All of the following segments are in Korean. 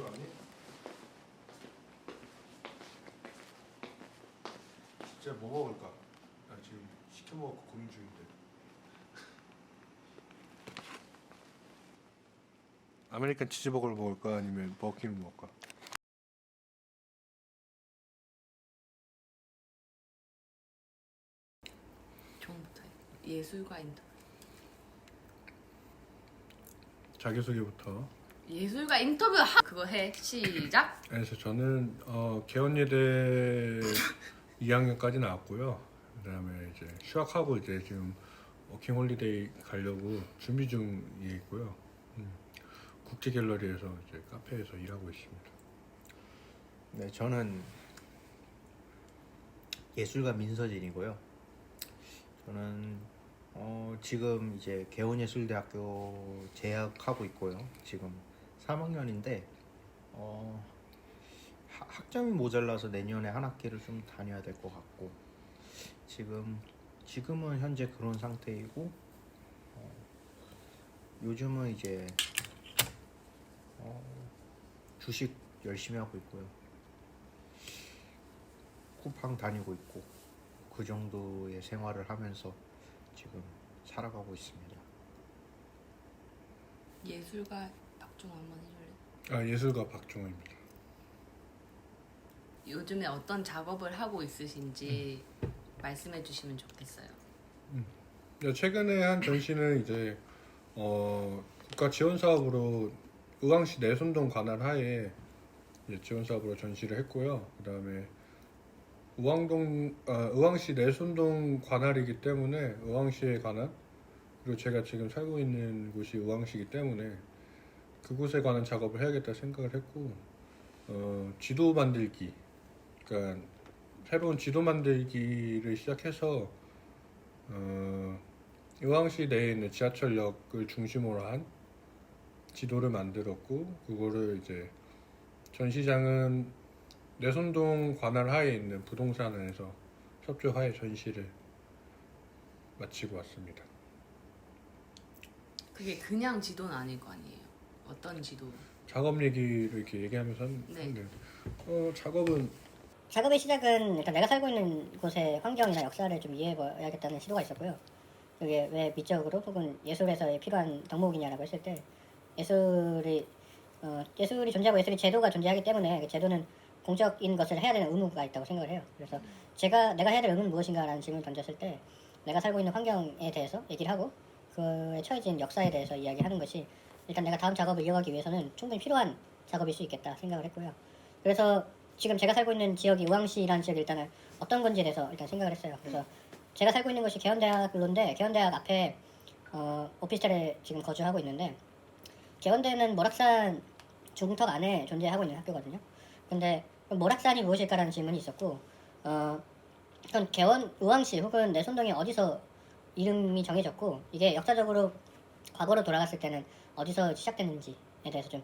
가져가니? 진짜 뭐 먹을까? 나 지금 시켜 먹고 고민 중인데. 아메리칸 치즈버거를 먹을까 아니면 버거킹을 먹을까? 처음부터 예술가 인터뷰. 자기소개부터. 예술가 인터뷰 그거 해. 시작. 그래서 저는 개원예대 2학년까지 나왔고요. 그다음에 이제 휴학하고 이제 지금 워킹홀리데이 가려고 준비 중에 있고요. 국제갤러리에서 이제 카페에서 일하고 있습니다. 네, 저는 예술가 민서진이고요. 저는 지금 이제 개원예술대학교 재학하고 있고요. 지금 3학년인데 학점이 모자라서 내년에 한 학기를 좀 다녀야 될 것 같고 지금은 현재 그런 상태이고 요즘은 이제 주식 열심히 하고 있고요. 쿠팡 다니고 있고 그 정도의 생활을 하면서 지금 살아가고 있습니다. 예술가 박종호 한번 해줄래? 예술가 박종호입니다. 요즘에 어떤 작업을 하고 있으신지 말씀해 주시면 좋겠어요. 최근에 한 전시는 이제 국가 지원 사업으로 의왕시 내손동 관할 하에 이제 지원 사업으로 전시를 했고요. 그다음에 의왕시 내손동 관할이기 때문에 의왕시에 관한, 그리고 제가 지금 살고 있는 곳이 의왕시이기 때문에 그곳에 관한 작업을 해야겠다 생각을 했고, 지도 만들기, 그러니까 새로운 지도 만들기를 시작해서 의왕시 내에 있는 지하철역을 중심으로 한 지도를 만들었고, 그거를 이제 전시장은 내손동 관할 하에 있는 부동산 안에서 협조하에 전시를 마치고 왔습니다. 그게 그냥 지도는 아닐 거 아니에요. 어떤 지도? 작업 얘기를 이렇게 얘기하면서 네. 하는데 작업의 시작은 일단 내가 살고 있는 곳의 환경이나 역사를 좀 이해해봐야겠다는 시도가 있었고요. 그게 왜 미적으로 혹은 예술에서 필요한 덕목이냐라고 했을 때 예술이 존재하고 예술이 제도가 존재하기 때문에 그 제도는 공적인 것을 해야 되는 의무가 있다고 생각을 해요. 그래서 내가 해야 될 의무는 무엇인가라는 질문을 던졌을 때 내가 살고 있는 환경에 대해서 얘기를 하고 그에 처해진 역사에 대해서 이야기하는 것이 일단 내가 다음 작업을 이어가기 위해서는 충분히 필요한 작업일 수 있겠다 생각을 했고요. 그래서 지금 제가 살고 있는 지역이 의왕시라는 지역이 일단은 어떤 건지에 대해서 일단 생각을 했어요. 그래서 제가 살고 있는 곳이 개원대학로인데 개원대학 앞에 오피스텔에 지금 거주하고 있는데, 개원대는 모락산 중턱 안에 존재하고 있는 학교거든요. 근데 모락산이 무엇일까라는 질문이 있었고, 그건 의왕시 혹은 내손동이 어디서 이름이 정해졌고 이게 역사적으로 과거로 돌아갔을 때는 어디서 시작됐는지에 대해서 좀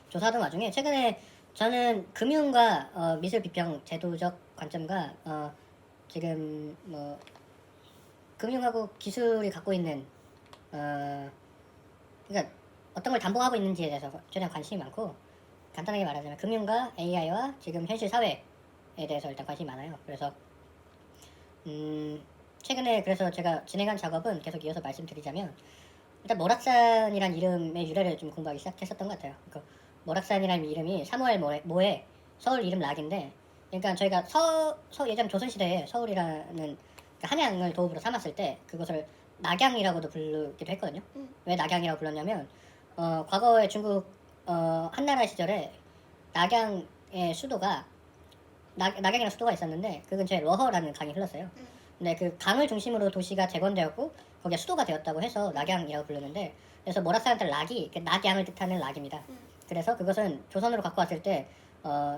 조사하던 와중에 최근에 저는 금융과 미술 비평 제도적 관점과 지금 뭐 금융하고 기술이 갖고 있는 그러니까 어떤 걸 담보하고 있는지에 대해서 최대한 관심이 많고, 간단하게 말하자면 금융과 AI와 지금 현실 사회에 대해서 일단 관심이 많아요. 그래서 최근에 그래서 제가 진행한 작업은 계속 이어서 말씀드리자면, 일단 모락산이란 이름의 유래를 좀 공부하기 시작했었던 것 같아요. 그 모락산이라는 이름이 사무엘 모의 서울 이름 락인데, 그러니까 저희가 예전 조선시대에 서울이라는 그러니까 한양을 도읍으로 삼았을 때 그것을 낙양이라고도 부르기도 했거든요. 왜 낙양이라고 불렀냐면 과거에 중국 한나라 시절에 낙양의 수도가 낙양이라는 수도가 있었는데 그 근처에 러허라는 강이 흘렀어요. 근데 그 강을 중심으로 도시가 재건되었고 거기가 수도가 되었다고 해서 낙양이라고 부르는데, 그래서 모락산한테 락이 낙양을 뜻하는 락입니다. 그래서 그것은 조선으로 갖고 왔을 때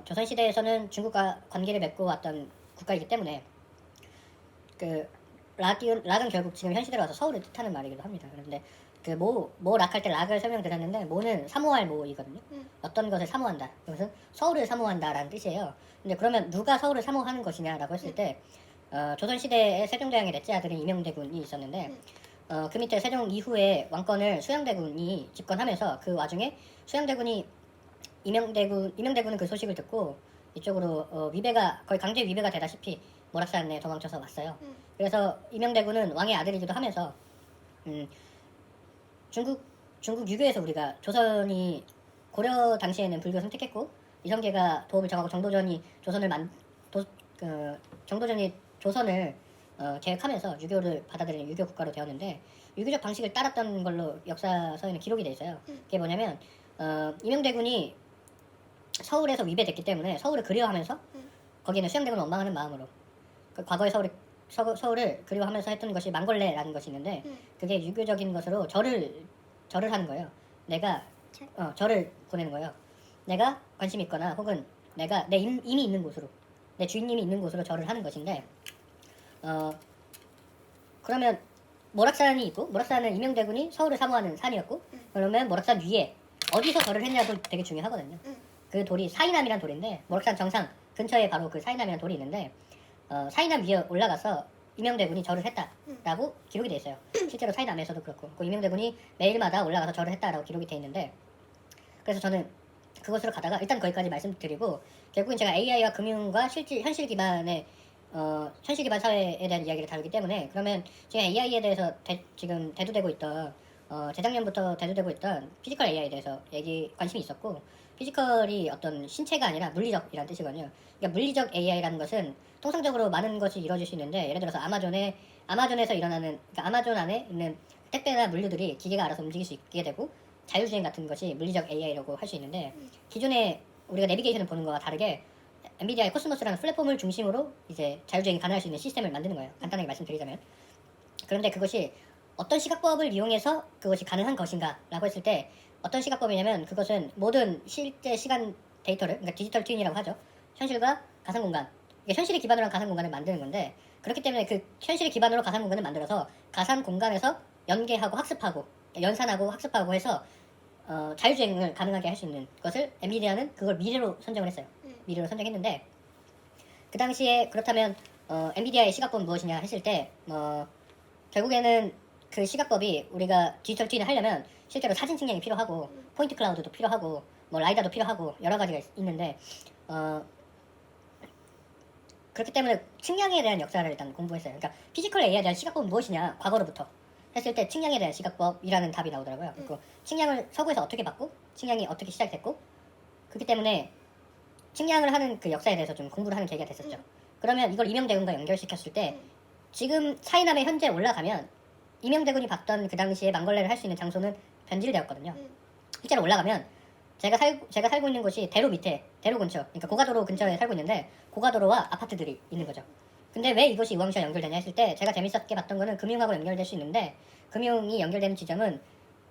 조선시대에서는 중국과 관계를 맺고 왔던 국가이기 때문에 그 락은 결국 지금 현 시대로 와서 서울을 뜻하는 말이기도 합니다. 그런데 그 모 락할 때 락을 설명드렸는데, 모는 사모할 모이거든요. 어떤 것을 사모한다. 그것은 서울을 사모한다라는 뜻이에요. 근데 그러면 누가 서울을 사모하는 것이냐라고 했을 때 조선시대에 세종대왕의 넷째 아들인 이명대군이 있었는데 그 밑에 세종 이후에 왕권을 수양대군이 집권하면서 그 와중에 수양대군이 이명대군은 그 소식을 듣고 이쪽으로 위배가 거의 강제 위배가 되다시피 모락산에 도망쳐서 왔어요. 그래서 이명대군은 왕의 아들이기도 하면서 중국 유교에서 우리가 조선이 고려 당시에는 불교 선택했고 이성계가 도읍을 정하고 정도전이 조선을 계획하면서 유교를 받아들이는 유교 국가로 되었는데 유교적 방식을 따랐던 걸로 역사서에는 기록이 돼 있어요. 그게 뭐냐면 이명대군이 서울에서 위배됐기 때문에 서울을 그리워하면서 거기에는 수양대군을 원망하는 마음으로 그 과거의 서울을 그리워하면서 했던 것이 망걸레라는 것이 있는데 그게 유교적인 것으로 절을 하는 거예요. 내가 절을 보내는 거예요. 내가 관심이 있거나 혹은 내가 내 임이 있는 곳으로 내 주인님이 있는 곳으로 절을 하는 것인데 그러면 모락산이 있고 모락산은 이명대군이 서울을 사모하는 산이었고 그러면 모락산 위에 어디서 절을 했냐도 되게 중요하거든요. 그 돌이 사이남이란 돌인데 모락산 정상 근처에 바로 그 사이남이란 돌이 있는데 사이남 위에 올라가서 이명대군이 절을 했다라고 기록이 돼 있어요. 실제로 사이남에서도 그렇고 그 이명대군이 매일마다 올라가서 절을 했다라고 기록이 돼 있는데 그래서 저는 그곳으로 가다가 일단 거기까지 말씀드리고 결국엔 제가 AI와 금융과 현실 기반 사회에 대한 이야기를 다루기 때문에 그러면 지금 AI에 대해서 지금 대두되고 있던 재작년부터 대두되고 있던 피지컬 AI에 대해서 관심이 있었고 피지컬이 어떤 신체가 아니라 물리적이라는 뜻이거든요. 그러니까 물리적 AI라는 것은 통상적으로 많은 것이 이루어질 수 있는데 예를 들어서 아마존에서 일어나는 그러니까 아마존 안에 있는 택배나 물류들이 기계가 알아서 움직일 수 있게 되고 자율주행 같은 것이 물리적 AI라고 할 수 있는데 기존에 우리가 내비게이션을 보는 거와 다르게 엔비디아의 코스모스라는 플랫폼을 중심으로 이제 자율주행이 가능할 수 있는 시스템을 만드는 거예요. 간단하게 말씀드리자면. 그런데 그것이 어떤 시각법을 이용해서 그것이 가능한 것인가 라고 했을 때 어떤 시각법이냐면 그것은 모든 실제 시간 데이터를 그러니까 디지털 트윈이라고 하죠. 현실과 가상공간 이게 현실을 기반으로 한 가상공간을 만드는 건데 그렇기 때문에 그 현실을 기반으로 가상공간을 만들어서 가상공간에서 연계하고 학습하고 연산하고 학습하고 해서 자율주행을 가능하게 할 수 있는 것을 엔비디아는 그걸 미래로 선정을 했어요. 미래로 선정했는데 그 당시에 그렇다면 엔비디아의 시각법은 무엇이냐 했을 때 결국에는 그 시각법이 우리가 디지털 트윈을 하려면 실제로 사진 측량이 필요하고 포인트 클라우드도 필요하고 뭐 라이다도 필요하고 여러 가지가 있는데 그렇기 때문에 측량에 대한 역사를 일단 공부했어요. 그러니까 피지컬 AI에 대한 시각법은 무엇이냐 과거로부터 했을 때 측량에 대한 시각법이라는 답이 나오더라고요. 그리고 측량을 서구에서 어떻게 받고 측량이 어떻게 시작됐고 그렇기 때문에 측량을 하는 그 역사에 대해서 좀 공부를 하는 계기가 됐었죠. 그러면 이걸 이명대군과 연결시켰을 때 지금 사이남에 현재 올라가면 이명대군이 봤던 그 당시에 망걸레를 할 수 있는 장소는 변질되었거든요. 실제로 올라가면 제가 살고 있는 곳이 대로 밑에 대로 근처 그러니까 고가도로 근처에 살고 있는데 고가도로와 아파트들이 있는 거죠. 근데 왜 이것이 우왕시와 연결되냐 했을 때 제가 재밌었게 봤던 거는 금융하고 연결될 수 있는데 금융이 연결되는 지점은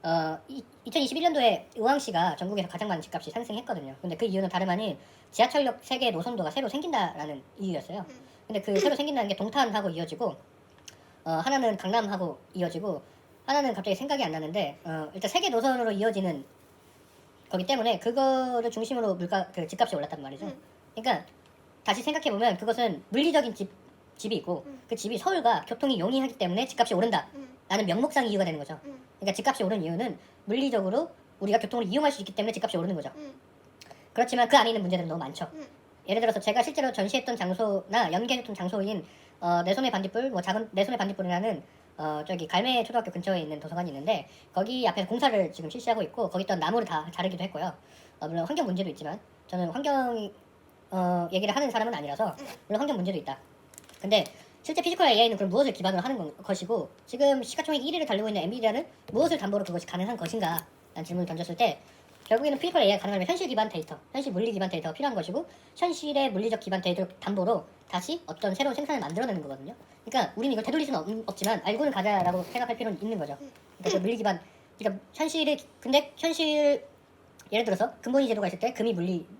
2021년도에 우왕시가 전국에서 가장 많은 집값이 상승했거든요. 근데 그 이유는 다름 아닌 지하철역 3개 노선도가 새로 생긴다라는 이유였어요. 근데 그 새로 생긴다는 게 동탄하고 이어지고 하나는 강남하고 이어지고 하나는 갑자기 생각이 안 나는데 일단 3개 노선으로 이어지는 거기 때문에 그거를 중심으로 집값이 올랐단 말이죠. 그러니까 다시 생각해보면 그것은 물리적인 집이 있고 그 집이 서울과 교통이 용이하기 때문에 집값이 오른다 라는 명목상 이유가 되는 거죠. 그러니까 집값이 오른 이유는 물리적으로 우리가 교통을 이용할 수 있기 때문에 집값이 오르는 거죠. 그렇지만 그 안에 있는 문제들은 너무 많죠. 예를 들어서 제가 실제로 전시했던 장소나 연계했던 장소인 내 손의 반딧불, 작은 내 손의 반딧불이라는 저기 갈매 초등학교 근처에 있는 도서관이 있는데 거기 앞에서 공사를 지금 실시하고 있고 거기 있던 나무를 다 자르기도 했고요. 물론 환경 문제도 있지만 저는 환경 얘기를 하는 사람은 아니라서 물론 환경 문제도 있다. 근데 실제 피지컬 AI는 그럼 무엇을 기반으로 하는 것이고 지금 시가총액 1위를 달리고 있는 엔비디아는 무엇을 담보로 그것이 가능한 것인가 라는 질문을 던졌을 때 결국에는 피지컬 AI가 가능하려면 현실 기반 데이터, 현실 물리 기반 데이터가 필요한 것이고 현실의 물리적 기반 데이터를 담보로 다시 어떤 새로운 생산을 만들어내는 거거든요. 그러니까 우리는 이걸 되돌릴 수는 없지만 알고는 가자라고 생각할 필요는 있는 거죠. 그러니까 그 물리 기반, 그러니까 근데 현실 예를 들어서 근본위 제도가 있을 때 금이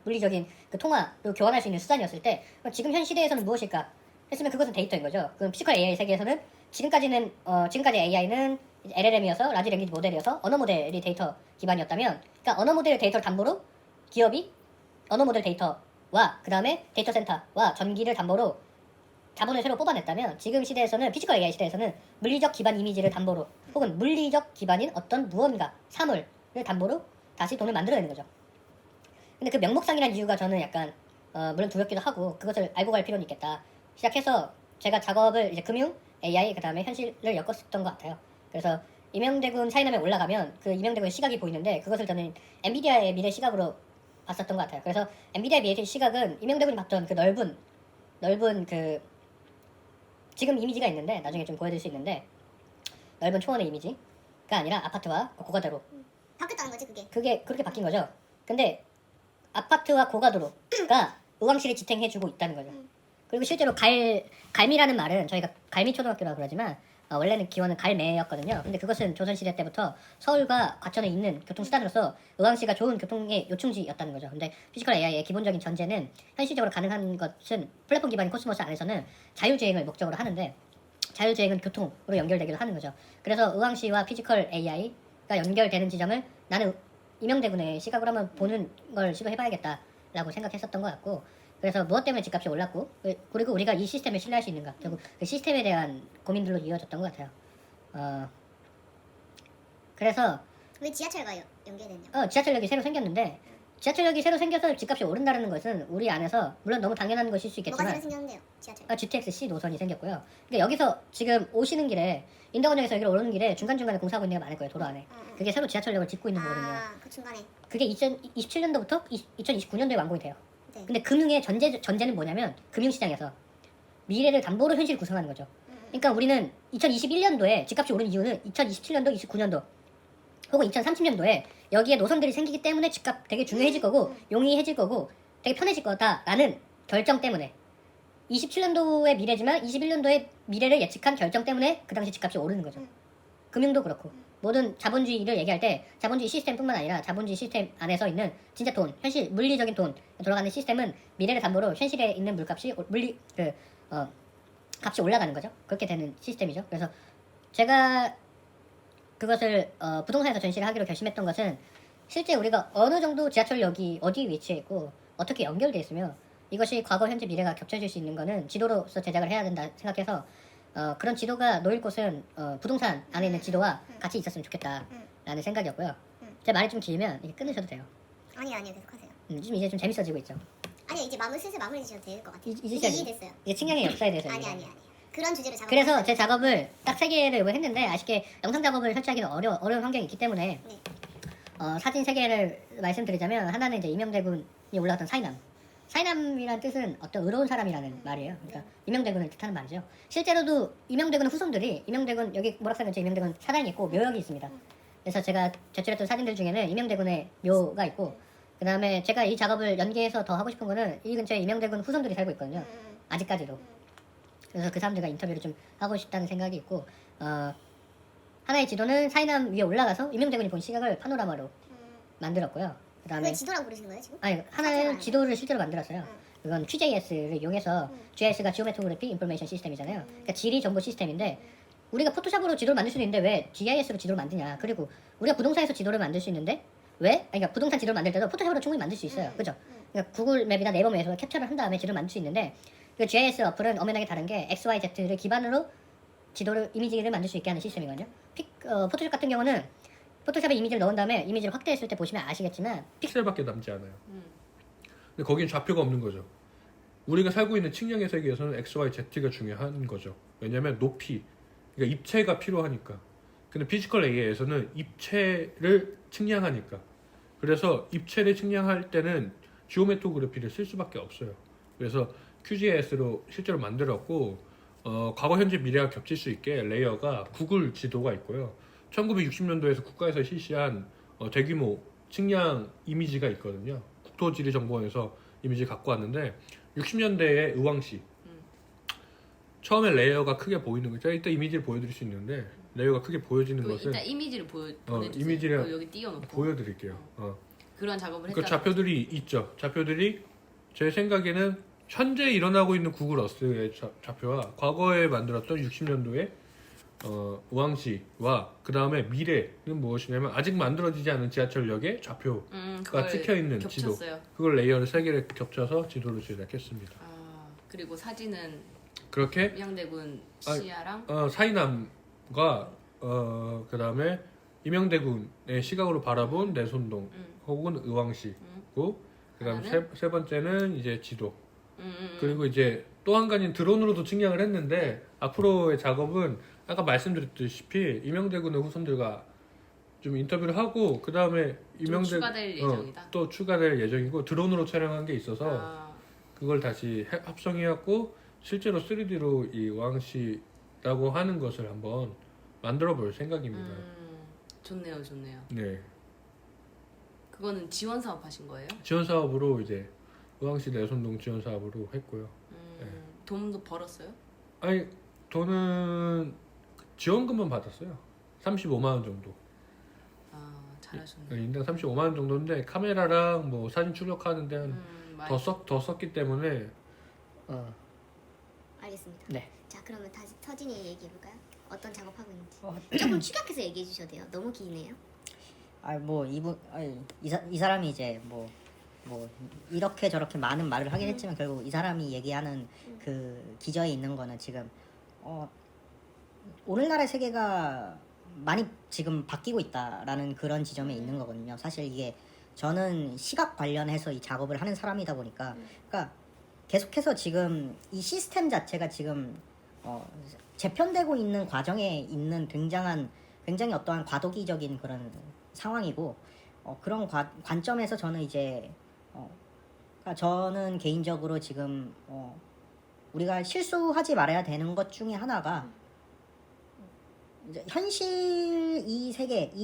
물리적인 그 통화로 교환할 수 있는 수단이었을 때 그럼 지금 현 시대에서는 무엇일까 했으면 그것은 데이터인 거죠. 그럼 피지컬 AI 세계에서는 지금까지 AI는 LLM이어서 라지 랭귀지 모델이어서 언어 모델이 데이터 기반이었다면 그러니까 언어 모델 데이터를 담보로 기업이 언어 모델 데이터와 그 다음에 데이터 센터와 전기를 담보로 자본을 새로 뽑아냈다면 지금 시대에서는 피지컬 AI 시대에서는 물리적 기반 이미지를 담보로 혹은 물리적 기반인 어떤 무언가 사물을 담보로 다시 돈을 만들어내는 거죠. 근데 그 명목상이라는 이유가 저는 약간 물론 두렵기도 하고 그것을 알고 갈 필요는 있겠다. 시작해서 제가 작업을 이제 금융, AI 그다음에 현실을 엮었던 것 같아요. 그래서 이명대군 사이남에 올라가면 그 이명대군의 시각이 보이는데 그것을 저는 엔비디아의 미래 시각으로 봤었던 것 같아요. 그래서 엔비디아의 미래 시각은 이명대군이 봤던 그 넓은 그 지금 이미지가 있는데 나중에 좀 보여드릴 수 있는데 넓은 초원의 이미지가 아니라 아파트와 고가도로 바뀌었다는 거지 그게. 그게 그렇게 바뀐 거죠. 근데 아파트와 고가도로가 의왕시를 지탱해주고 있다는 거죠. 그리고 실제로 갈미라는 말은 저희가 갈미초등학교라고 그러지만 원래는 기원은 갈매였거든요. 근데 그것은 조선시대 때부터 서울과 과천에 있는 교통수단으로서 의왕시가 좋은 교통의 요충지였다는 거죠. 근데 피지컬 AI의 기본적인 전제는 현실적으로 가능한 것은 플랫폼 기반인 코스모스 안에서는 자율주행을 목적으로 하는데 자율주행은 교통으로 연결되기도 하는 거죠. 그래서 의왕시와 피지컬 AI가 연결되는 지점을 나는 이명대군의 시각으로 한번 보는 걸 시도해봐야겠다라고 생각했었던 것 같고 그래서 무엇 때문에 집값이 올랐고 그리고 우리가 이 시스템을 신뢰할 수 있는가 결국 그 시스템에 대한 고민들로 이어졌던 것 같아요. 그래서 왜 지하철과 연계됐냐? 지하철역이 새로 생겼는데 지하철역이 새로 생겨서 집값이 오른다는 것은 우리 안에서 물론 너무 당연한 것일 수 뭐가 있겠지만 새로 생겼는데요? 지하철. GTX-C 노선이 생겼고요. 근데 여기서 지금 오시는 길에 인덕원역에서 여기로 오는 길에 중간중간에 공사하고 있는 데가 많을 거예요. 도로 안에. 그게 새로 지하철역을 짓고 있는 거거든요. 그 중간에. 그게 2027년도부터 2029년도에 완공이 돼요. 네. 근데 금융의 전제는 뭐냐면 금융시장에서 미래를 담보로 현실을 구성하는 거죠. 그러니까 우리는 2021년도에 집값이 오른 이유는 2027년도, 29년도 혹은 2030년도에 여기에 노선들이 생기기 때문에 집값 되게 중요해질 거고 용이해질 거고 되게 편해질 거다라는 결정 때문에 27년도의 미래지만 21년도의 미래를 예측한 결정 때문에 그 당시 집값이 오르는 거죠. 금융도 그렇고 모든 자본주의를 얘기할 때 자본주의 시스템뿐만 아니라 자본주의 시스템 안에서 있는 진짜 돈, 현실, 물리적인 돈 돌아가는 시스템은 미래를 담보로 현실에 있는 물값이 값이 올라가는 거죠. 그렇게 되는 시스템이죠. 그래서 제가 그것을 부동산에서 전시를 하기로 결심했던 것은 실제 우리가 어느 정도 지하철역이 어디에 위치해 있고 어떻게 연결돼 있으며 이것이 과거, 현재, 미래가 겹쳐질 수 있는 거는 지도로서 제작을 해야 된다 생각해서 그런 지도가 놓일 곳은 부동산 안에 있는 지도와 같이 있었으면 좋겠다라는 생각이었고요. 제 말이 좀 길면 이게 끊으셔도 돼요. 아니요 계속하세요. 좀 이제 좀 재밌어지고 있죠. 아니요 이제 슬슬 마무리 지셔도 될 것 같아요. 이제 이제 이해됐어요. 이제 측량의 역사에 대해서 아니 얘기해요. 그런 주제로 작업. 그래서 제 작업을 딱 3개를 이번에 했는데 아쉽게 영상 작업을 설치하기는 어려운 환경이 있기 때문에 네. 사진 3개를 말씀드리자면 하나는 이제 이명대군이 올라갔던 사이남이라는 뜻은 어떤 의로운 사람이라는 말이에요. 그러니까 이명대군을 뜻하는 말이죠. 실제로도 이명대군 후손들이 이명대군 여기 모락산 근처에 이명대군 사당이 있고 묘역이 있습니다. 그래서 제가 제출했던 사진들 중에는 이명대군의 묘가 있고 그 다음에 제가 이 작업을 연계해서 더 하고 싶은 거는 이 근처에 이명대군 후손들이 살고 있거든요. 아직까지도. 그래서 그 사람들과 인터뷰를 좀 하고 싶다는 생각이 있고 하나의 지도는 사이남 위에 올라가서 이명대군이 본 시각을 파노라마로 만들었고요. 그 다음에 그걸 지도라고 부르시는 거예요 지금? 아니 하나의 지도를 실제로 만들었어요. 그건 QGIS를 이용해서 GIS가 지오메토그래피 인포메이션 시스템이잖아요. 그러니까 지리 정보 시스템인데 우리가 포토샵으로 지도를 만들 수는 있는데 왜 GIS로 지도를 만드냐. 그리고 우리가 부동산에서 지도를 만들 수 있는데 왜? 그러니까 부동산 지도를 만들 때도 포토샵으로 충분히 만들 수 있어요. 그죠? 그러니까 구글 맵이나 네이버 맵에서 캡처를 한 다음에 지도를 만들 수 있는데 그 GIS 어플은 엄연하게 다른 게 XYZ를 기반으로 이미지를 만들 수 있게 하는 시스템이거든요. 포토샵 같은 경우는 포토샵에 이미지를 넣은 다음에 이미지를 확대했을 때 보시면 아시겠지만 픽셀밖에 남지 않아요. 근데 거긴 좌표가 없는 거죠. 우리가 살고 있는 측량의 세계에서는 X, Y, Z가 중요한 거죠. 왜냐하면 높이, 그러니까 입체가 필요하니까. 근데 피지컬 AI에서는 입체를 측량하니까. 그래서 입체를 측량할 때는 지오메토그래피를 쓸 수밖에 없어요. 그래서 QGIS로 실제로 만들었고 과거, 현재, 미래가 겹칠 수 있게 레이어가 구글 지도가 있고요. 1960년도에서 국가에서 실시한 대규모 측량 이미지가 있거든요. 국토지리정보원에서 이미지 갖고 왔는데 60년대에 의왕시 처음에 레이어가 크게 보이는 거죠. 일단 이미지를 보여드릴 수 있는데 레이어가 크게 보여지는 것은 일단 이미지를 보내주세요. 이미지를 여기 띄워놓고 보여드릴게요. 그런 작업을 그 했다. 좌표들이 있죠. 좌표들이 제 생각에는 현재 일어나고 있는 구글 어스의 좌표와 과거에 만들었던 60년도에 우왕시와 그 다음에 미래는 무엇이냐면 아직 만들어지지 않은 지하철역의 좌표가 찍혀 있는 지도. 그걸 레이어를 3개를 겹쳐서 지도를 제작했습니다. 그리고 사진은 그렇게 이명대군 시야랑 사이남과 그 다음에 이명대군의 시각으로 바라본 내손동 혹은 의왕시고 그다음 하나는? 세 번째는 이제 지도. 음. 그리고 이제 또 한 가지는 드론으로도 측량을 했는데 앞으로의 작업은 아까 말씀드렸다시피 임영대군의 후손들과 좀 인터뷰를 하고 그 다음에 좀 추가될 예정이다. 또 추가될 예정이고 드론으로 촬영한 게 있어서 아, 그걸 다시 합성해갖고 실제로 3D로 이 왕시라고 하는 것을 한번 만들어 볼 생각입니다. 좋네요, 좋네요. 네. 그거는 지원 사업 하신 거예요? 지원 사업으로 이제 의왕시 내손동 지원 사업으로 했고요. 네. 돈도 벌었어요? 아니 돈은 지원금만 받았어요. 35만 원 정도. 아, 잘하셨네요. 인당 35만 원 정도인데 카메라랑 뭐 사진 출력하는데 많이 더 썼기 때문에 알겠습니다. 네. 자 그러면 다시 서진이 얘기해볼까요? 어떤 작업하고 있는지 조금 추격해서 얘기해 주셔도 돼요. 너무 기네요. 뭐 이분 이 사람이 이제 뭐 이렇게 저렇게 많은 말을 하긴 했지만 결국 이 사람이 얘기하는 그 기저에 있는 거는 지금 오늘날의 세계가 많이 지금 바뀌고 있다라는 그런 지점에 있는 거거든요. 사실 이게 저는 시각 관련해서 이 작업을 하는 사람이다 보니까 그러니까 계속해서 지금 이 시스템 자체가 지금 재편되고 있는 과정에 있는 굉장히 어떠한 과도기적인 그런 상황이고 그런 관점에서 저는 이제 그러니까 저는 개인적으로 지금 우리가 실수하지 말아야 되는 것 중에 하나가 이제 현실 이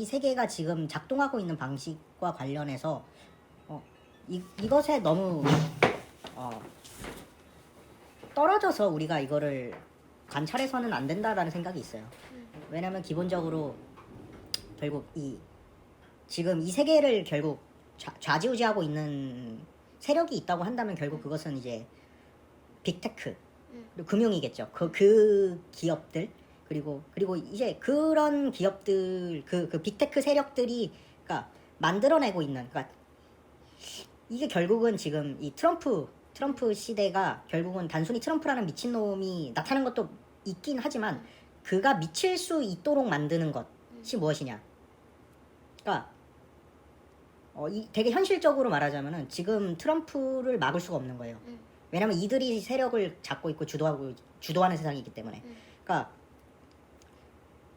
세계가 지금 작동하고 있는 방식과 관련해서 이것에 너무 떨어져서 우리가 이거를 관찰해서는 안 된다라는 생각이 있어요. 왜냐면 기본적으로 결국 지금 이 세계를 결국 좌지우지하고 있는 세력이 있다고 한다면 결국 그것은 이제 빅테크 그리고 금융이겠죠. 그 기업들 그리고 이제 그런 기업들 그 빅테크 세력들이 그러니까 만들어내고 있는 그러니까 이게 결국은 지금 이 트럼프 시대가 결국은 단순히 트럼프라는 미친놈이 나타나는 것도 있긴 하지만 그가 미칠 수 있도록 만드는 것이 무엇이냐. 그러니까 되게 현실적으로 말하자면은 지금 트럼프를 막을 수가 없는 거예요. 왜냐면 이들이 세력을 잡고 있고 주도하는 세상이기 때문에. 그러니까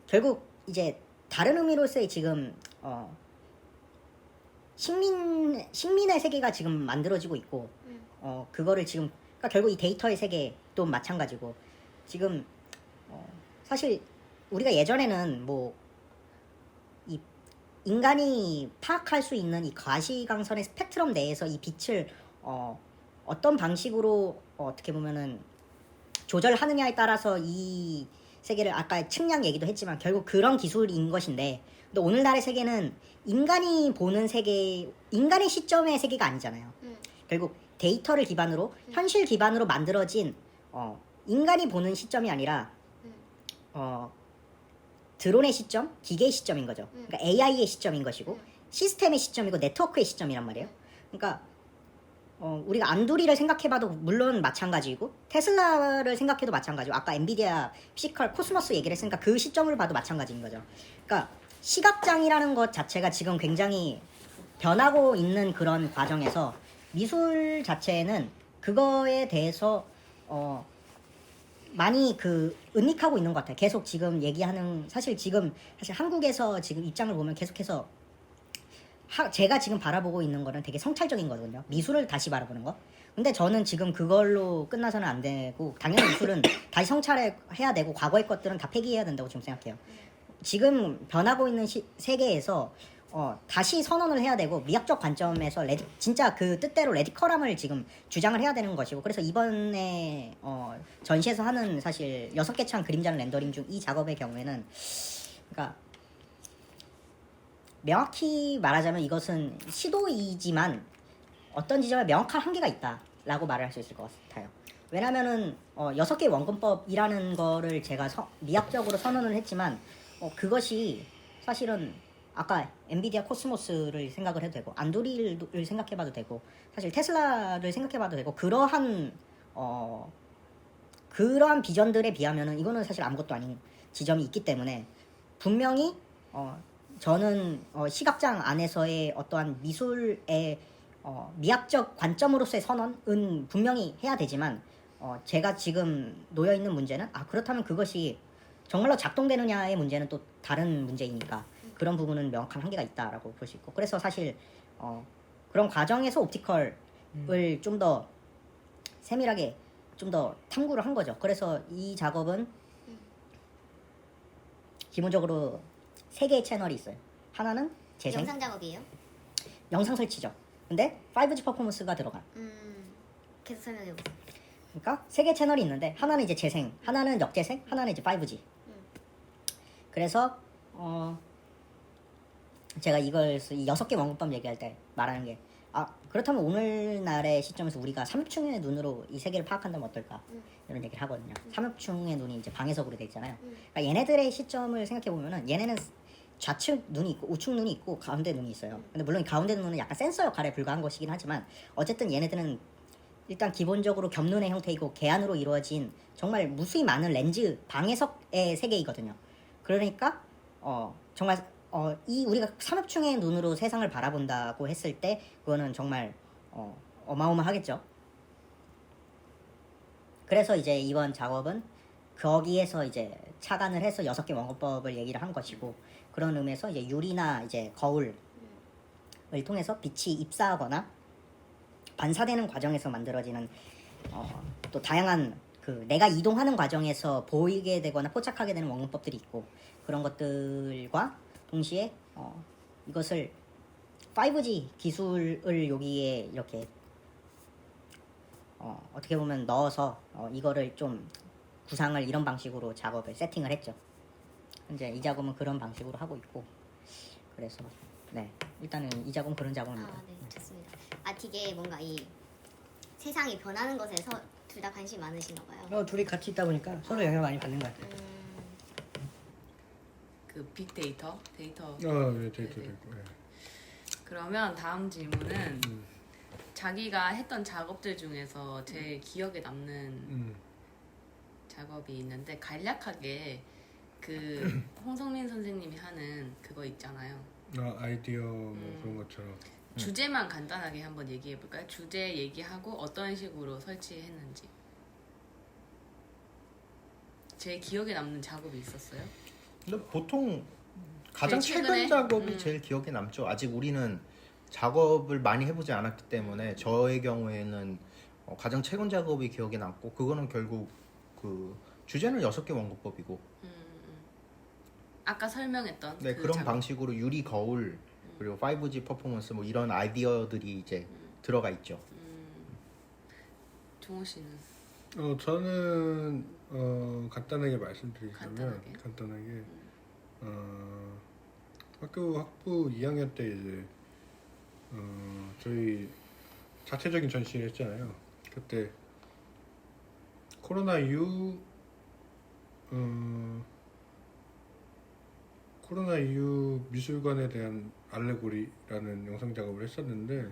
결국 이제 다른 의미로서의 지금 식민의 세계가 지금 만들어지고 있고 그거를 지금 그러니까 결국 이 데이터의 세계도 마찬가지고 지금 사실 우리가 예전에는 뭐 이 인간이 파악할 수 있는 이 과시광선의 스펙트럼 내에서 이 빛을 어떤 방식으로 어떻게 보면은 조절하느냐에 따라서 이 세계를 아까 측량 얘기도 했지만 결국 그런 기술인 것인데 근데 오늘날의 세계는 인간이 보는 세계 인간의 시점의 세계가 아니잖아요. 결국 데이터를 기반으로 현실 기반으로 만들어진 인간이 보는 시점이 아니라 드론의 시점, 기계의 시점인 거죠. 그러니까 AI의 시점인 것이고 시스템의 시점이고 네트워크의 시점이란 말이에요. 그러니까 우리가 안두리를 생각해봐도 물론 마찬가지고 테슬라를 생각해도 마찬가지고 아까 엔비디아 피지컬 코스모스 얘기를 했으니까 그 시점을 봐도 마찬가지인 거죠. 그러니까 시각장이라는 것 자체가 지금 굉장히 변하고 있는 그런 과정에서 미술 자체는 그거에 대해서 많이 은닉하고 있는 것 같아요. 계속 지금 얘기하는 사실 한국에서 지금 입장을 보면 계속해서 제가 지금 바라보고 있는 거는 되게 성찰적인 거거든요. 미술을 다시 바라보는 거. 근데 저는 지금 그걸로 끝나서는 안 되고 당연히 미술은 다시 성찰해야 되고 과거의 것들은 다 폐기해야 된다고 지금 생각해요. 지금 변하고 있는 세계에서 다시 선언을 해야 되고 미학적 관점에서 진짜 그 뜻대로 레디컬함을 지금 주장을 해야 되는 것이고 그래서 이번에 전시에서 하는 사실 6개 창 그림자는 렌더링 중 이 작업의 경우에는 그러니까 명확히 말하자면 이것은 시도이지만 어떤 지점에 명확한 한계가 있다라고 말을 할 수 있을 것 같아요. 왜냐면은 6개의 원근법이라는 거를 제가 미학적으로 선언을 했지만 그것이 사실은 아까 엔비디아 코스모스를 생각을 해도 되고 안두리를 생각해봐도 되고 사실 테슬라를 생각해봐도 되고 그러한 비전들에 비하면은 이거는 사실 아무것도 아닌 지점이 있기 때문에 분명히 저는 시각장 안에서의 어떠한 미술의 미학적 관점으로서의 선언은 분명히 해야 되지만 제가 지금 놓여 있는 문제는 그렇다면 그것이 정말로 작동되느냐의 문제는 또 다른 문제이니까 그런 부분은 명확한 한계가 있다라고 볼 수 있고 그래서 사실 그런 과정에서 옵티컬을 좀 더 세밀하게 좀 더 탐구를 한 거죠. 그래서 이 작업은 기본적으로 3개의 채널이 있어요. 하나는 재생, 영상 작업이에요? 영상 설치죠. 근데 5G 퍼포먼스가 들어간. 계속 설명해 보세요. 그러니까 3개 채널이 있는데 하나는 이제 재생, 하나는 역재생, 하나는 이제 5G. 그래서 제가 이걸 이 6개 원근법 얘기할 때 말하는 게 그렇다면 오늘날의 시점에서 우리가 삼엽충의 눈으로 이 세계를 파악한다면 어떨까 이런 얘기를 하거든요. 삼엽충의 눈이 이제 방해석으로 돼 있잖아요. 그러니까 얘네들의 시점을 생각해 보면은 얘네는 좌측 눈이 있고 우측 눈이 있고 가운데 눈이 있어요. 근데 물론 가운데 눈은 약간 센서 역할에 불과한 것이긴 하지만 어쨌든 얘네들은 일단 기본적으로 겹눈의 형태이고 개안으로 이루어진 정말 무수히 많은 렌즈 방해석의 세계이거든요. 그러니까 정말 이 우리가 삼엽충의 눈으로 세상을 바라본다고 했을 때 그거는 정말 어마어마하겠죠. 그래서 이제 이번 작업은 거기에서 이제 착안을 해서 6개 원근법을 얘기를 한 것이고 그런 의미에서 이제 유리나 이제 거울을 통해서 빛이 입사하거나 반사되는 과정에서 만들어지는 또 다양한 그 내가 이동하는 과정에서 보이게 되거나 포착하게 되는 원근법들이 있고 그런 것들과 동시에 이것을 5G 기술을 여기에 이렇게 어떻게 보면 넣어서 이거를 좀 구상을 이런 방식으로 작업을 세팅을 했죠. 이제 이 작업은 그런 방식으로 하고 있고 그래서 네 일단은 이 작업은 그런 작업입니다. 네, 좋습니다. 되게 뭔가 이 세상이 변하는 것에서 둘 다 관심 많으신가 봐요. 둘이 같이 있다 보니까 서로 영향을 많이 받는 것 같아요. 그 빅데이터 데이터. 네, 데이터도 있고. 네. 그러면 다음 질문은 자기가 했던 작업들 중에서 제일 기억에 남는 작업이 있는데 간략하게 그 홍성민 선생님이 하는 그거 있잖아요. 아이디어 뭐 그런 것처럼. 주제만 간단하게 한번 얘기해 볼까요? 주제 얘기하고 어떤 식으로 설치했는지. 제일 기억에 남는 작업이 있었어요? 근데 보통 가장 제일 최근 최근에? 작업이 제일 기억에 남죠. 아직 우리는 작업을 많이 해보지 않았기 때문에 저의 경우에는 가장 최근 작업이 기억에 남고 그거는 결국 그 주제는 6개 원근법이고 아까 설명했던 네, 그 그런 작업. 방식으로 유리 거울 그리고 5G 퍼포먼스 뭐 이런 아이디어들이 이제 들어가 있죠. 종호 씨는 저는 간단하게 말씀드리자면 간단하게? 학교 학부 2학년 때 이제 저희 자체적인 전시를 했잖아요. 그때 코로나 이후 미술관에 대한 알레고리라는 영상 작업을 했었는데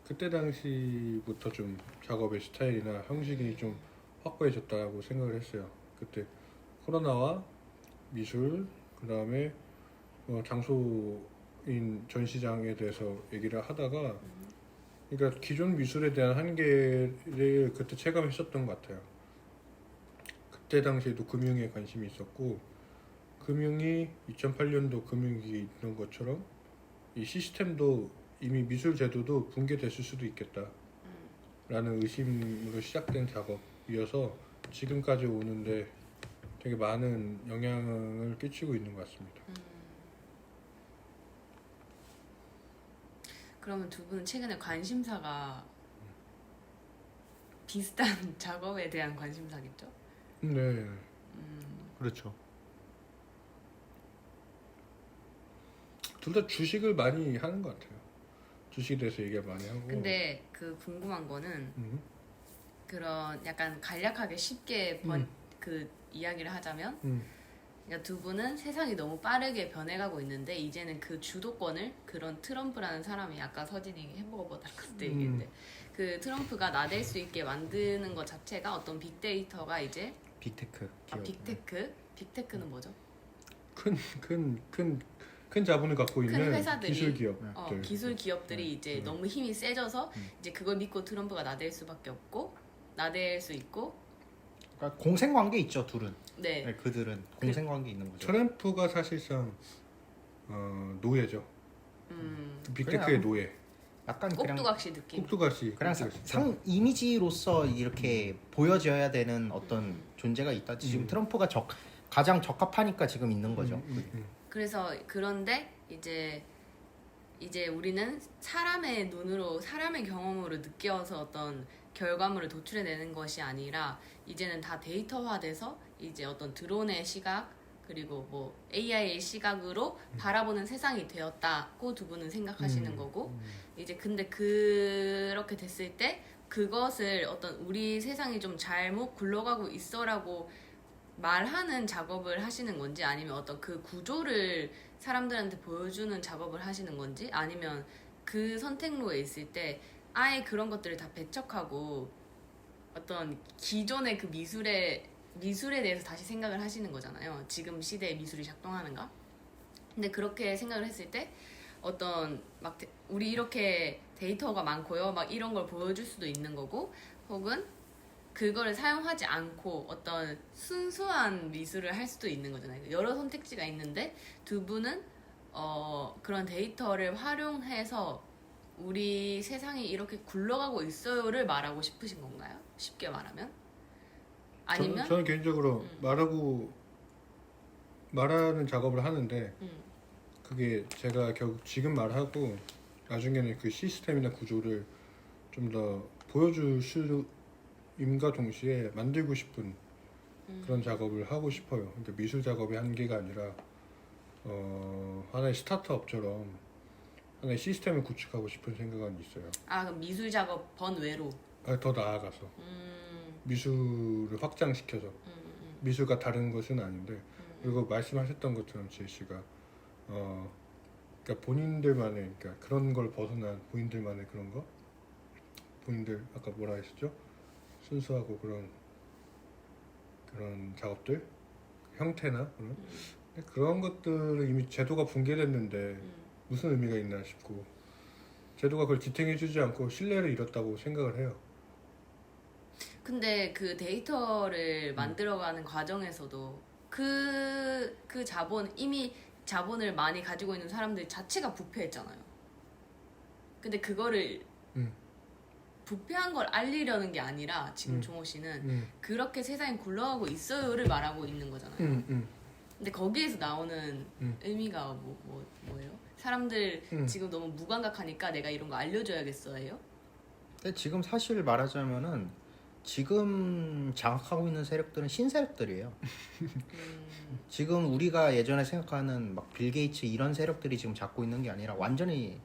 그때 당시부터 좀 작업의 스타일이나 형식이 좀 확고해졌다고 생각을 했어요. 그때 코로나와 미술, 그 다음에 장소인 전시장에 대해서 얘기를 하다가 그러니까 기존 미술에 대한 한계를 그때 체감했었던 것 같아요. 그때 당시에도 금융에 관심이 있었고 금융이 2008년도 금융위기 있는 것처럼 이 시스템도 이미 미술 제도도 붕괴됐을 수도 있겠다 라는 의심으로 시작된 작업이어서 지금까지 오는데 되게 많은 영향을 끼치고 있는 것 같습니다. 그러면 두 분은 최근에 관심사가 비슷한 작업에 대한 관심사겠죠? 네. 그렇죠. 둘 다 주식을 많이 하는 것 같아요. 주식에 대해서 얘기를 많이 하고. 근데 그 궁금한 거는 그런 약간 간략하게 쉽게 그 이야기를 하자면 그러니까 두 분은 세상이 너무 빠르게 변해가고 있는데 이제는 그 주도권을 그런 트럼프라는 사람이 아까 서진이 햄버거 버터크스 때 얘기했는데 그 트럼프가 나댈 수 있게 만드는 것 자체가 어떤 빅데이터가 이제 빅테크. 빅테크? 빅테크는 뭐죠? 큰 큰 자본을 갖고 큰 있는 회사들이 기술 기업들. 기술 기업들이 이제 너무 힘이 세져서 이제 그걸 믿고 트럼프가 나댈 수밖에 없고 나댈 수 있고 그러니까 공생관계 있죠 둘은. 네. 네, 그들은 공생관계 있는 거죠. 트럼프가 사실상 노예죠. 빅테크의 노예. 약간 그냥 꼭두각시 느낌. 꼭두각시. 그냥 상 이미지로서 이렇게 보여져야 되는 어떤 존재가 있다. 지금 트럼프가 가장 적합하니까 지금 있는 거죠. 그래서 그런데 이제 우리는 사람의 눈으로 사람의 경험으로 느껴서 어떤 결과물을 도출해내는 것이 아니라 이제는 다 데이터화돼서 이제 어떤 드론의 시각 그리고 뭐 AI의 시각으로 바라보는 세상이 되었다고 두 분은 생각하시는 거고 이제 근데 그렇게 됐을 때 그것을 어떤 우리 세상이 좀 잘못 굴러가고 있어라고 말하는 작업을 하시는 건지 아니면 어떤 그 구조를 사람들한테 보여주는 작업을 하시는 건지 아니면 그 선택로에 있을 때 아예 그런 것들을 다 배척하고 어떤 기존의 그 미술에 대해서 다시 생각을 하시는 거잖아요. 지금 시대의 미술이 작동하는가? 근데 그렇게 생각을 했을 때 어떤 막 우리 이렇게 데이터가 많고요. 막 이런 걸 보여줄 수도 있는 거고 혹은 그거를 사용하지 않고 어떤 순수한 미술을 할 수도 있는 거잖아요. 여러 선택지가 있는데 두 분은 그런 데이터를 활용해서 우리 세상이 이렇게 굴러가고 있어요를 말하고 싶으신 건가요? 쉽게 말하면? 아니면 저는 개인적으로 말하는 작업을 하는데 그게 제가 결국 지금 말하고 나중에는 그 시스템이나 구조를 좀 더 보여줄 수임과 동시에 만들고 싶은 그런 작업을 하고 싶어요. 그러니까 미술 작업의 한계가 아니라 하나의 스타트업처럼 하나의 시스템을 구축하고 싶은 생각은 있어요. 그럼 미술 작업 번외로 더 나아가서 미술을 확장시켜서 미술과 다른 것은 아닌데 그리고 말씀하셨던 것처럼 지혜 씨가 그러니까 본인들만의 그러니까 그런 걸 벗어난 본인들만의 그런 거 본인들 아까 뭐라 했었죠? 순수하고 그런 작업들 형태나 그런 것들은 이미 제도가 붕괴됐는데 무슨 의미가 있나 싶고 제도가 그걸 지탱해주지 않고 신뢰를 잃었다고 생각을 해요. 근데 그 데이터를 만들어가는 과정에서도 그 이미 자본을 많이 가지고 있는 사람들 자체가 부패했잖아요. 근데 그거를 부패한 걸 알리려는 게 아니라 지금 종호 씨는 그렇게 세상이 굴러가고 있어요를 말하고 있는 거잖아요. 근데 거기에서 나오는 의미가 뭐예요? 사람들 지금 너무 무감각하니까 내가 이런 거 알려줘야겠어요? 근데 지금 사실 말하자면은 지금 장악하고 있는 세력들은 신세력들이에요. 지금 우리가 예전에 생각하는 막 빌 게이츠 이런 세력들이 지금 잡고 있는 게 아니라 완전히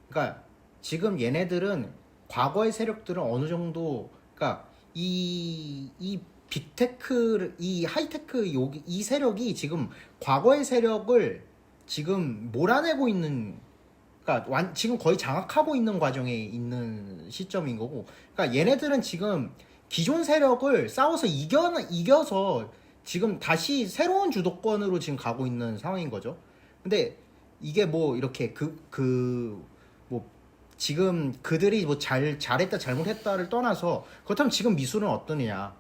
그러니까 지금 얘네들은 과거의 세력들은 어느 정도 그러니까 이 빅테크 이 하이테크 이 세력이 지금 과거의 세력을 지금 몰아내고 있는 그러니까 지금 거의 장악하고 있는 과정에 있는 시점인 거고 그러니까 얘네들은 지금 기존 세력을 싸워서 이겨서 지금 다시 새로운 주도권으로 지금 가고 있는 상황인 거죠. 근데 이게 뭐 이렇게 뭐 지금 그들이 뭐 잘했다 잘못했다를 떠나서 그렇다면 지금 미술은 어떠냐?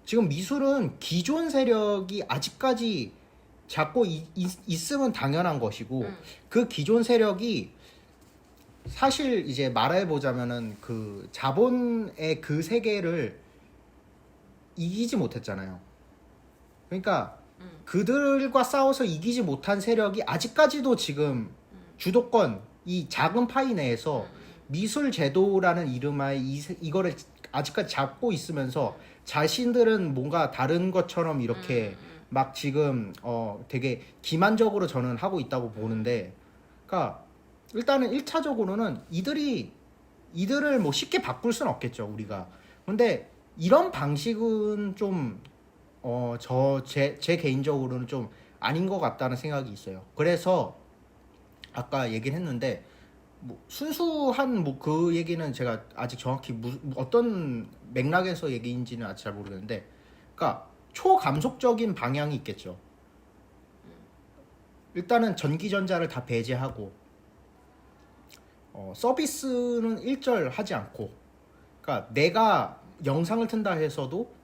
지금 미술은 기존 세력이 아직까지 잡고 있으면 당연한 것이고 그 기존 세력이 사실 이제 말해보자면은 그 자본의 그 세계를 이기지 못했잖아요. 그러니까 그들과 싸워서 이기지 못한 세력이 아직까지도 지금 주도권 이 작은 파이 내에서 미술 제도라는 이름하에 이거를 아직까지 잡고 있으면서 자신들은 뭔가 다른 것처럼 이렇게 막 지금 되게 기만적으로 저는 하고 있다고 보는데 그러니까 일단은 1차적으로는 이들을 뭐 쉽게 바꿀 수는 없겠죠 우리가. 근데 이런 방식은 좀 제 개인적으로는 좀 아닌 것 같다는 생각이 있어요. 그래서 아까 얘기를 했는데 뭐 순수한 뭐 그 얘기는 제가 아직 정확히 어떤 맥락에서 얘기인지는 아직 잘 모르겠는데 그러니까 초감속적인 방향이 있겠죠. 일단은 전기전자를 다 배제하고 서비스는 일절하지 않고, 그러니까 내가 영상을 튼다 해서도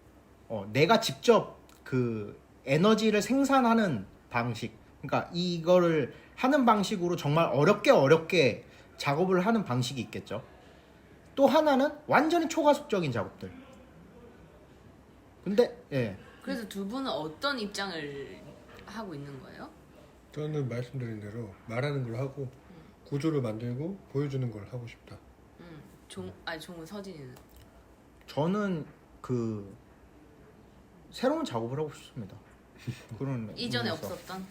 내가 직접 그 에너지를 생산하는 방식, 그러니까 이거를 하는 방식으로 정말 어렵게 작업을 하는 방식이 있겠죠. 또 하나는 완전히 초가속적인 작업들. 근데 예. 그래서 두 분은 어떤 입장을 하고 있는 거예요? 저는 말씀드린 대로 말하는 걸 하고 구조를 만들고 보여주는 걸 하고 싶다. 종은 서진이는 저는 그 새로운 작업을 하고 싶습니다. 그런 이전에 의미에서. 없었던.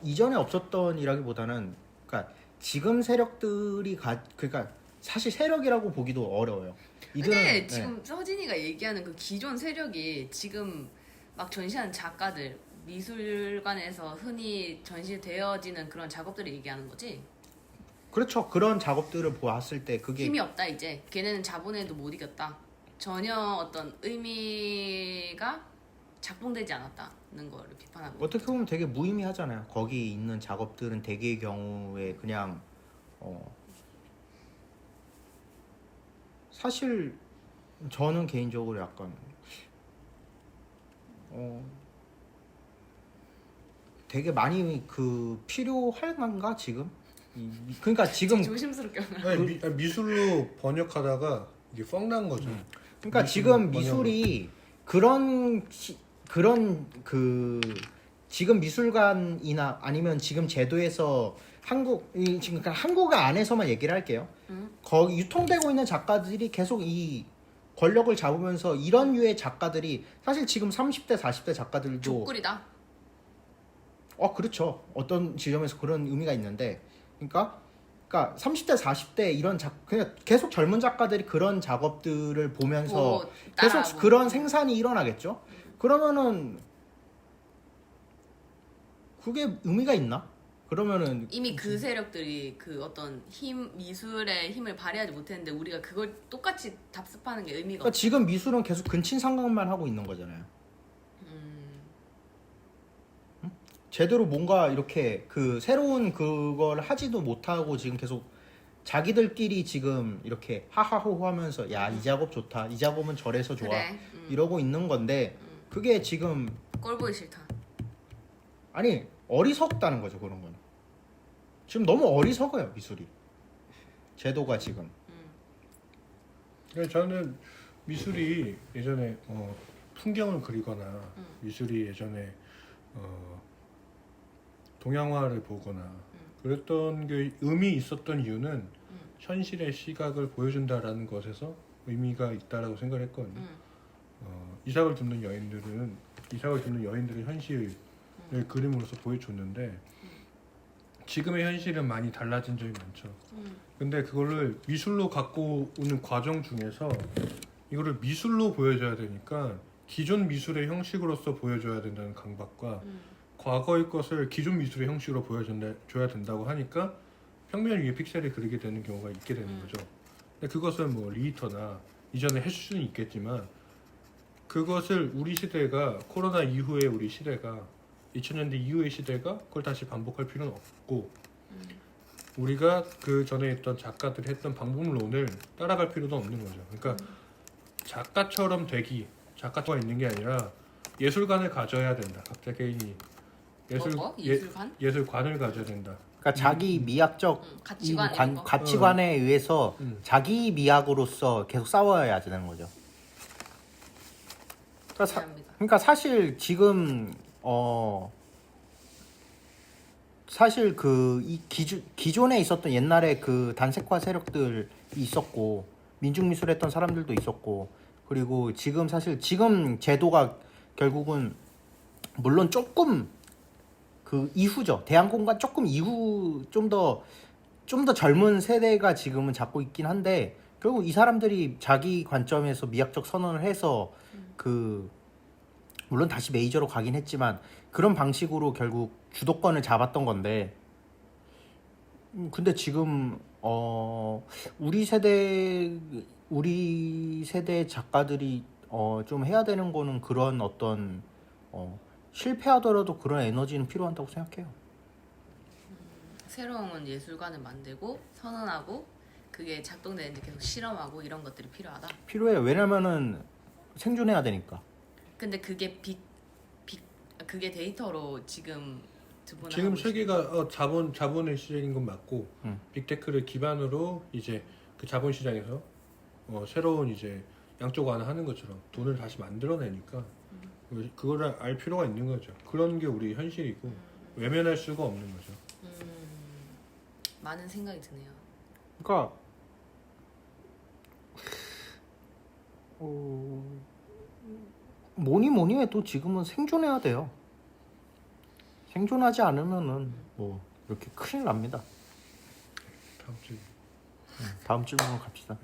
이전에 없었던이라기보다는, 그러니까 지금 세력들이 그러니까 사실 세력이라고 보기도 어려워요. 근데 지금 서진이가 얘기하는 그 기존 세력이 지금 막 전시하는 작가들, 미술관에서 흔히 전시되어지는 그런 작업들을 얘기하는 거지? 그렇죠. 그런 작업들을 보았을 때 그게 힘이 없다 이제. 걔네는 자본에도 못 이겼다. 전혀 어떤 의미가 작동되지 않았다는 거를 비판하고. 어떻게 보면 되게 무의미하잖아요. 거기 있는 작업들은 대개의 경우에 그냥 사실 저는 개인적으로 약간 되게 많이 그 필요할 만가 지금? 그러니까 지금 조심스럽게. 아니, 미술로 번역하다가 이게 뻥난 거죠. 그러니까 지금 미술이 그런 지금 미술관이나 아니면 지금 제도에서 지금 그러니까 한국 안에서만 얘기를 할게요. 거기 유통되고 있는 작가들이 계속 이 권력을 잡으면서 이런 류의 작가들이 사실 지금 30대 40대 작가들도 족꿀이다. 그렇죠. 어떤 지점에서 그런 의미가 있는데, 그러니까 30대 40대 이런 그냥 계속 젊은 작가들이 그런 작업들을 보면서 계속 그런 생산이 일어나겠죠. 그러면은 그게 의미가 있나? 그러면은 이미 그 세력들이 그 어떤 미술의 힘을 발휘하지 못했는데 우리가 그걸 똑같이 답습하는 게 의미가 그러니까 지금 미술은 계속 근친상간만 하고 있는 거잖아요. 응? 제대로 뭔가 이렇게 그 새로운 그걸 하지도 못하고 지금 계속 자기들끼리 지금 이렇게 하하호호 하면서 야, 이 작업 좋다, 이 작업은 저래서 좋아, 그래. 이러고 있는 건데 그게 지금 꼴 보기 싫다. 아니 어리석다는 거죠. 그런 거는 지금 너무 어리석어요. 미술이 제도가 지금. 그러니까 저는 미술이 예전에 풍경을 그리거나 미술이 예전에 동양화를 보거나 그랬던 게 의미 있었던 이유는 현실의 시각을 보여준다라는 것에서 의미가 있다라고 생각을 했거든요. 이삭을 줍는 여인들의 현실을 그림으로서 보여줬는데 지금의 현실은 많이 달라진 점이 많죠. 근데 그거를 미술로 갖고 오는 과정 중에서 이거를 미술로 보여줘야 되니까 기존 미술의 형식으로서 보여줘야 된다는 강박과 과거의 것을 기존 미술의 형식으로 보여줘야 된다고 하니까 평면 위에 픽셀을 그리게 되는 경우가 있게 되는 거죠. 근데 그것은 뭐 리히터나 이전에 했을 수는 있겠지만 그것을 우리 시대가 코로나 이후에 우리 시대가 2000년대 이후의 시대가 그걸 다시 반복할 필요는 없고 우리가 그 전에 있던 작가들이 했던 방법론을 따라갈 필요도 없는 거죠. 그러니까 작가처럼 작가가 있는 게 아니라 예술관을 가져야 된다. 각자 개인이 예술관? 예술관을 가져야 된다. 그러니까 자기 미학적 가치관 이런 거? 가치관에 의해서 자기 미학으로서 계속 싸워야 되는 거죠. 그러니까 사실 지금 사실 그 이 기존에 있었던 옛날에 그 단색화 세력들이 있었고 민중미술했던 사람들도 있었고 그리고 지금 제도가 결국은 물론 조금 그 이후죠. 대항공간 조금 이후 좀 더 젊은 세대가 지금은 잡고 있긴 한데 결국 이 사람들이 자기 관점에서 미학적 선언을 해서 그 물론 다시 메이저로 가긴 했지만 그런 방식으로 결국 주도권을 잡았던 건데 근데 지금 우리 세대 작가들이 좀 해야 되는 거는 그런 어떤 실패하더라도 그런 에너지는 필요한다고 생각해요. 새로운 예술관을 만들고 선언하고 그게 작동되는지 계속 실험하고 이런 것들이 필요하다. 필요해요. 왜냐면은 생존해야 되니까. 근데 그게 그게 데이터로 지금 두 분은 지금 하고 세계가 자본의 시장인 건 맞고 음. 빅테크를 기반으로 이제 그 자본 시장에서 새로운 이제 양쪽 완화 하는 것처럼 돈을 다시 만들어내니까 그거를 알 필요가 있는 거죠. 그런 게 우리 현실이고 외면할 수가 없는 거죠. 많은 생각이 드네요. 그러니까 뭐니 해도 지금은 생존해야 돼요. 생존하지 않으면은 뭐 이렇게 큰일 납니다. 다음 주 다음 질문으로 갑시다.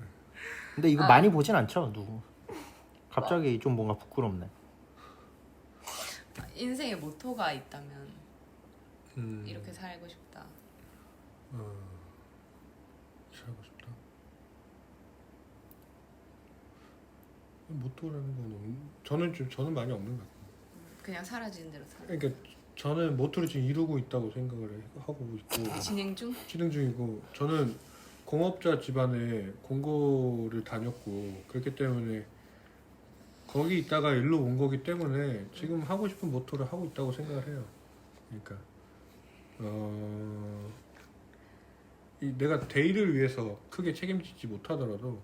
근데 이거 많이 보진 않죠, 누구? 갑자기 좀 뭔가 부끄럽네. 인생의 모토가 있다면 이렇게 음, 살고 싶다. 살고 싶다. 모토라는 건 저는 많이 없는 것 같아요. 그냥 사라지는 대로 살아. 그러니까 저는 모토를 지금 이루고 있다고 생각을 하고 있고 진행 중? 진행 중이고 저는 공업자 집안에 공고를 다녔고 그렇기 때문에 거기 있다가 일로 온 거기 때문에 지금 하고 싶은 모토를 하고 있다고 생각을 해요. 그러니까 내가 대의를 위해서 크게 책임지지 못하더라도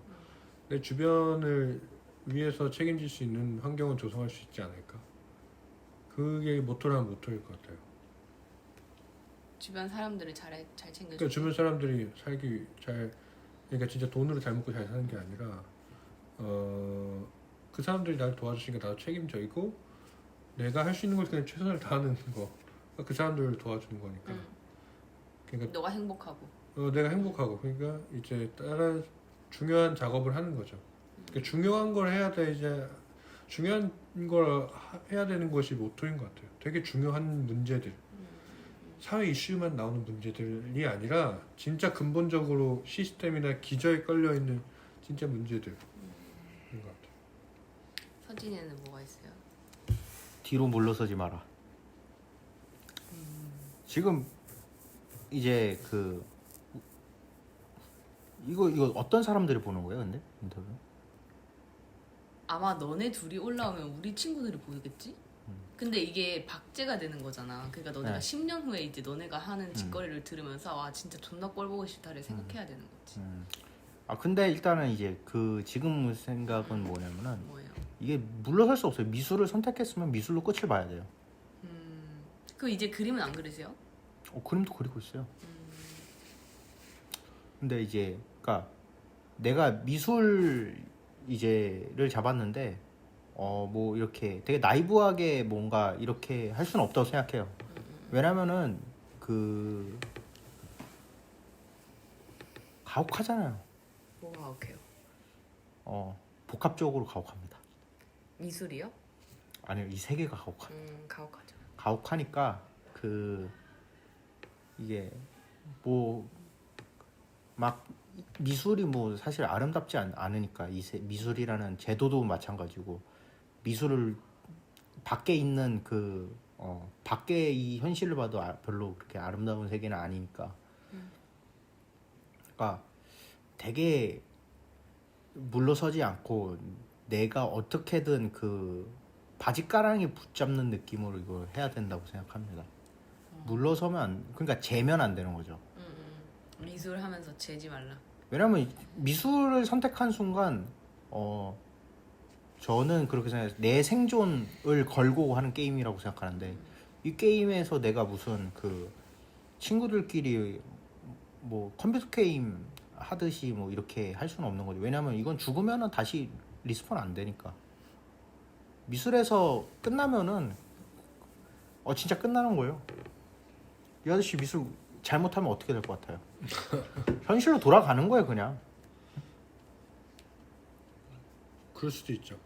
내 주변을 위해서 책임질 수 있는 환경을 조성할 수 있지 않을까. 그게 모토라는 모토일 것 같아요. 주변 사람들을 잘 챙겨주고. 그러니까 주변 사람들이 그러니까 진짜 돈으로 잘 먹고 잘 사는 게 아니라 그 사람들이 나를 도와주시니까 나도 책임져이고 내가 할 수 있는 걸 그냥 최선을 다하는 거. 그 사람들을 도와주는 거니까. 그러니까 너가 행복하고. 내가 행복하고 그러니까 이제 다른 중요한 작업을 하는 거죠. 그러니까 중요한 걸 해야 돼 이제 중요한 걸 해야 되는 것이 모토인 것 같아요. 되게 중요한 문제들, 사회 이슈만 나오는 문제들이 아니라 진짜 근본적으로 시스템이나 기저에 깔려 있는 진짜 문제들인 것 같아요. 서진이는 뭐가 있어요? 뒤로 물러서지 마라. 지금 이제 이거 어떤 사람들이 보는 거예요, 근데 인터뷰? 아마 너네 둘이 올라오면 우리 친구들이 보이겠지? 근데 이게 박제가 되는 거잖아. 그러니까 너네가 네. 10년 후에 이제 너네가 하는 짓거리를 들으면서 와 진짜 존나 꼴 보고 싶다를 생각해야 되는 거지. 근데 일단은 이제 지금 생각은 뭐냐면은 뭐예요? 이게 물러설 수 없어요. 미술을 선택했으면 미술로 끝을 봐야 돼요. 그 이제 그림은 안 그리세요? 그림도 그리고 있어요. 근데 이제 그러니까 내가 미술 이제를 잡았는데 뭐 이렇게 되게 나이브하게 뭔가 이렇게 할 수는 없다고 생각해요. 왜냐면은 가혹하잖아요. 뭐가 가혹해요? 복합적으로 가혹합니다. 미술이요? 아니요, 이 세계가 가혹합니다. 가혹하죠. 가혹하니까 이게 뭐 막 미술이 뭐 사실 아름답지 않으니까 미술이라는 제도도 마찬가지고 미술을 밖에 있는 밖에 이 현실을 봐도 별로 그렇게 아름다운 세계는 아니니까 그러니까 되게 물러서지 않고 내가 어떻게든 바짓가랑이 붙잡는 느낌으로 이걸 해야 된다고 생각합니다. 물러서면 그러니까 재면 안 되는 거죠. 미술 하면서 재지 말라. 왜냐면 미술을 선택한 순간 저는 그렇게 생각해요. 내 생존을 걸고 하는 게임이라고 생각하는데 이 게임에서 내가 무슨 친구들끼리 뭐 컴퓨터 게임 하듯이 뭐 이렇게 할 수는 없는 거죠. 왜냐면 이건 죽으면은 다시 리스폰 안 되니까. 미술에서 끝나면은 진짜 끝나는 거예요. 이 아저씨 미술 잘못하면 어떻게 될 것 같아요? 현실로 돌아가는 거예요, 그냥. 그럴 수도 있죠.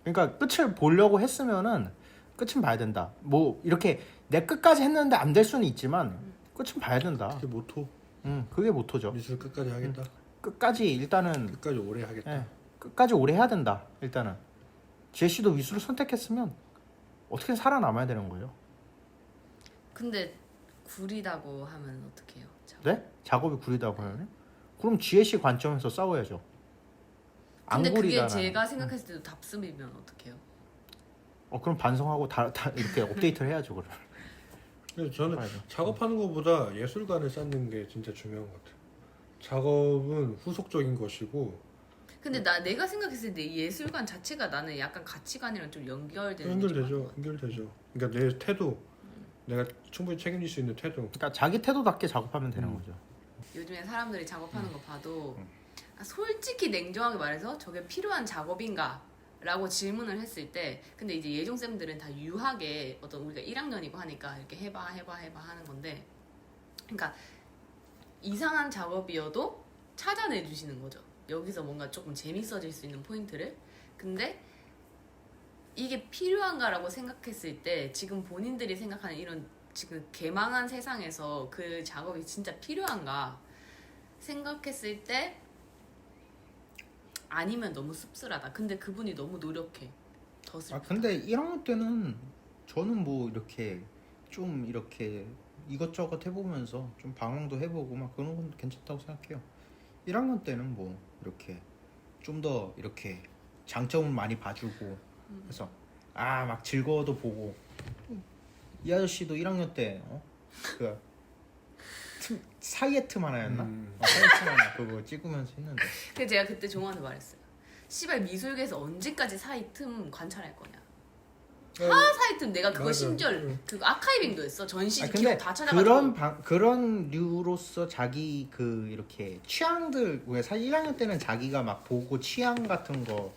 그러니까 끝을 보려고 했으면은 끝은 봐야 된다. 뭐 이렇게 내 끝까지 했는데 안 될 수는 있지만 끝은 봐야 된다. 그게 모토. 그게 모토죠. 미술 끝까지 하겠다. 끝까지 일단은 끝까지 오래 하겠다. 끝까지 오래 해야 된다. 일단은 제시도 미술을 선택했으면 어떻게 살아남아야 되는 거예요. 근데 구리다고 하면 어떡해요? 네? 작업이 구리다고 하네? 그럼 지혜씨 관점에서 싸워야죠. 안 근데 그게 구리다라는. 제가 생각했을 때도 답습이면 어떡해요? 그럼 반성하고 다 이렇게 업데이트를 해야죠. 그럼. 그래서 저는 맞아. 작업하는 것보다 예술관을 쌓는 게 진짜 중요한 것 같아요. 작업은 후속적인 것이고 근데 내가 생각했을 때 이 예술관 자체가 나는 약간 가치관이랑 좀 연결되는 연결되죠. 그러니까 내 태도, 내가 충분히 책임질 수 있는 태도. 그러니까 자기 태도답게 작업하면 되는 거죠. 요즘에 사람들이 작업하는 거 봐도 솔직히 냉정하게 말해서 저게 필요한 작업인가? 라고 질문을 했을 때 근데 이제 예종쌤들은 다 유하게 어떤 우리가 1학년이고 하니까 이렇게 해봐 하는 건데 그러니까 이상한 작업이어도 찾아내 주시는 거죠. 여기서 뭔가 조금 재밌어질 수 있는 포인트를. 근데 이게 필요한가라고 생각했을 때 지금 본인들이 생각하는 이런 지금 개망한 세상에서 그 작업이 진짜 필요한가 생각했을 때 아니면 너무 씁쓸하다. 근데 그분이 너무 노력해. 더 슬프다. 근데 1학년 때는 저는 뭐 이렇게 좀 이렇게 이것저것 해보면서 좀 방황도 해보고 막 그런 건 괜찮다고 생각해요. 1학년 때는 뭐 이렇게 좀 더 이렇게 장점을 많이 봐주고 그래서 막 즐거워도 보고 이 아저씨도 1학년 때 그 사이에 틈 하나였나? 사이에 틈 하나 그거 찍으면서 했는데 그래서 제가 그때 종호한테 말했어요. 씨발 미술계에서 언제까지 사이 틈 관찰할 거냐. 사이 틈 내가 그거 맞아. 심지어 그거 아카이빙도 했어. 전시 근데 기록 다 찾아가지고. 그런 류로서 자기 그 이렇게 취향들 왜 사실 1학년 때는 자기가 막 보고 취향 같은 거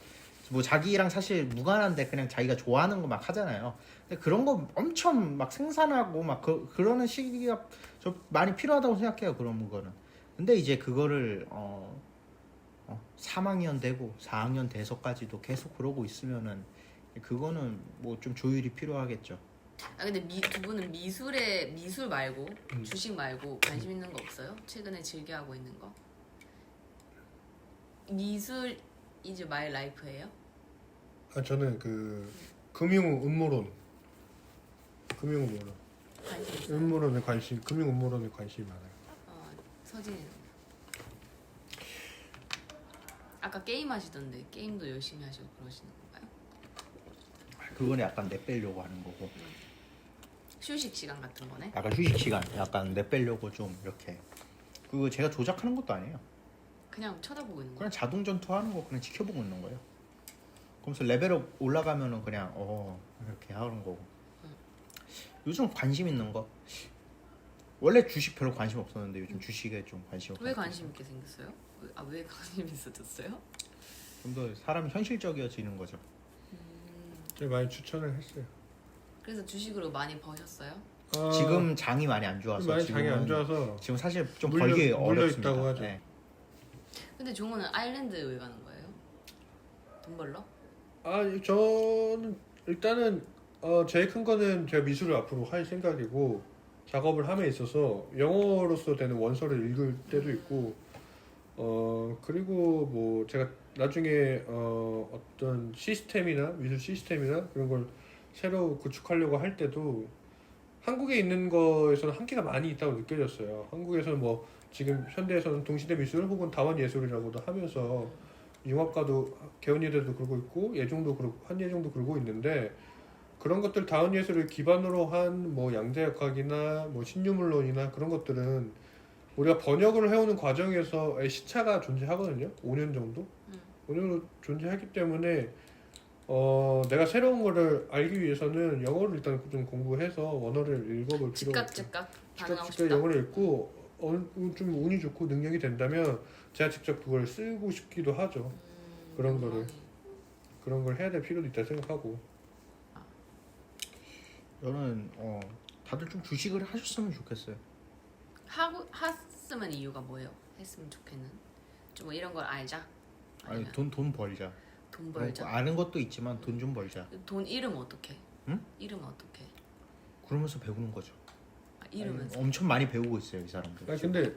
뭐 자기랑 사실 무관한데 그냥 자기가 좋아하는 거 막 하잖아요. 근데 그런 거 엄청 막 생산하고 막 그러는 시기가 저 많이 필요하다고 생각해요. 그런 거는. 근데 이제 그거를 3학년 되고 4학년 돼서까지도 계속 그러고 있으면은 그거는 뭐 좀 조율이 필요하겠죠. 근데 두 분은 미술 말고 주식 말고 관심 있는 거 없어요? 최근에 즐겨하고 있는 거? 미술 이즈 마이 라이프예요? 저는 그 금융 음모론 관심 있어요? 금융 음모론에 관심이 많아요. 서진이는 아까 게임 하시던데 게임도 열심히 하시고 그러시는 건가요? 그거는 약간 내 빼려고 하는 거고 휴식 시간 같은 거네? 약간 휴식 시간 약간 내 빼려고 좀 이렇게 그거 제가 조작하는 것도 아니에요. 그냥 쳐다보고 있는 거. 그냥 자동 전투하는 거 그냥 지켜보고 있는 거예요. 그러면서 레벨업 올라가면은 그냥 이렇게 하는 거고. 요즘 관심 있는 거 원래 주식 별로 관심 없었는데 요즘 주식에 좀 관심 왜 관심 있게 생겼어요? 왜 관심 있어졌어요? 좀 더 사람이 현실적이어지는 거죠. 제가 많이 추천을 했어요. 그래서 주식으로 많이 버셨어요? 지금 장이 많이 안 좋아서 많이 장이 안 좋아서 지금 사실 좀 물려 벌기 어렵습니다. 있다고 하죠. 네. 근데 종호는 아일랜드 왜 가는 거예요? 돈 벌러? 저는 일단은 제일 큰 거는 제가 미술을 앞으로 할 생각이고 작업을 함에 있어서 영어로서 되는 원서를 읽을 때도 있고 그리고 뭐 제가 나중에 어떤 시스템이나 미술 시스템이나 그런 걸 새로 구축하려고 할 때도 한국에 있는 거에서는 한계가 많이 있다고 느껴졌어요. 한국에서는 뭐 지금 현대에서는 동시대 미술 혹은 다원 예술이라고도 하면서 융합가도 개원예대도 그러고 있고 예종도 그러고 한예종도 그러고 있는데 그런 것들 다원 예술을 기반으로 한 뭐 양자역학이나 뭐 신유물론이나 그런 것들은 우리가 번역을 해오는 과정에서의 시차가 존재하거든요. 5년 정도? 5년 정도 존재하기 때문에 내가 새로운 거를 알기 위해서는 영어를 일단 좀 공부해서 원어를 읽어볼 필요가 있죠. 즉각 반응하고 직접 싶다? 영어를 읽고 좀 운이 좋고 능력이 된다면 제가 직접 그걸 쓰고 싶기도 하죠. 그런 걸 해야 될 필요도 있다 생각하고. 저는 다들 좀 주식을 하셨으면 좋겠어요. 했으면 이유가 뭐예요? 했으면 좋겠는? 좀 뭐 이런 걸 알자? 아니 아니면 돈 벌자. 돈 벌자? 아는 것도 있지만 돈 좀 벌자. 돈 잃으면 어떡해? 응? 잃으면 어떡해? 그러면서 배우는 거죠. 잃으면서? 엄청 많이 배우고 있어요 이 사람들. 근데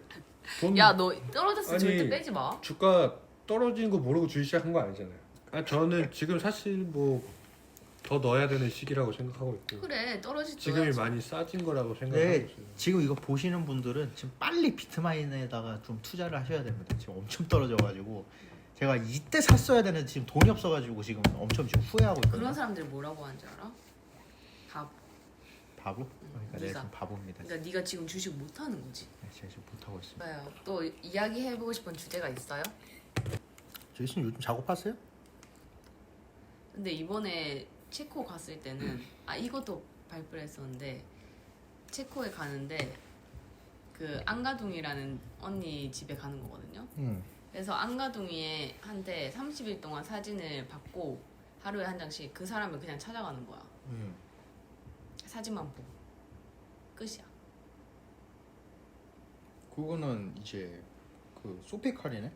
돈 야 너 떨어졌을 때 아니, 절대 빼지 마. 주가 떨어지는 거 모르고 주식 시작한 거 아니잖아요. 저는 지금 사실 뭐 더 넣어야 되는 시기라고 생각하고 있고 그래 떨어질 지금이 많이 싸진 거라고 생각하고 네, 있어요. 지금 이거 보시는 분들은 지금 빨리 비트마인에다가 좀 투자를 하셔야 됩니다. 지금 엄청 떨어져가지고 제가 이때 샀어야 되는데 지금 돈이 없어가지고 지금 엄청 지금 후회하고 있거든요. 그런 사람들 뭐라고 하는 줄 알아? 바보. 바보? 그러니까 내가 네가. 지금 바보입니다. 그러니까 네가 지금 주식 못 하는 거지. 네, 제가 지금 못하고 있습니다. 봐요. 또 이야기해보고 싶은 주제가 있어요? 제이슨 요즘 작업하세요? 근데 이번에 체코 갔을 때는 이것도 발표를 했었는데 체코에 가는데 그 안가둥이라는 언니 집에 가는 거거든요. 그래서 안가둥이에 한테 30일 동안 사진을 받고 하루에 한 장씩 그 사람을 그냥 찾아가는 거야. 사진만 보고 끝이야. 그거는 이제 그 소피칼이네?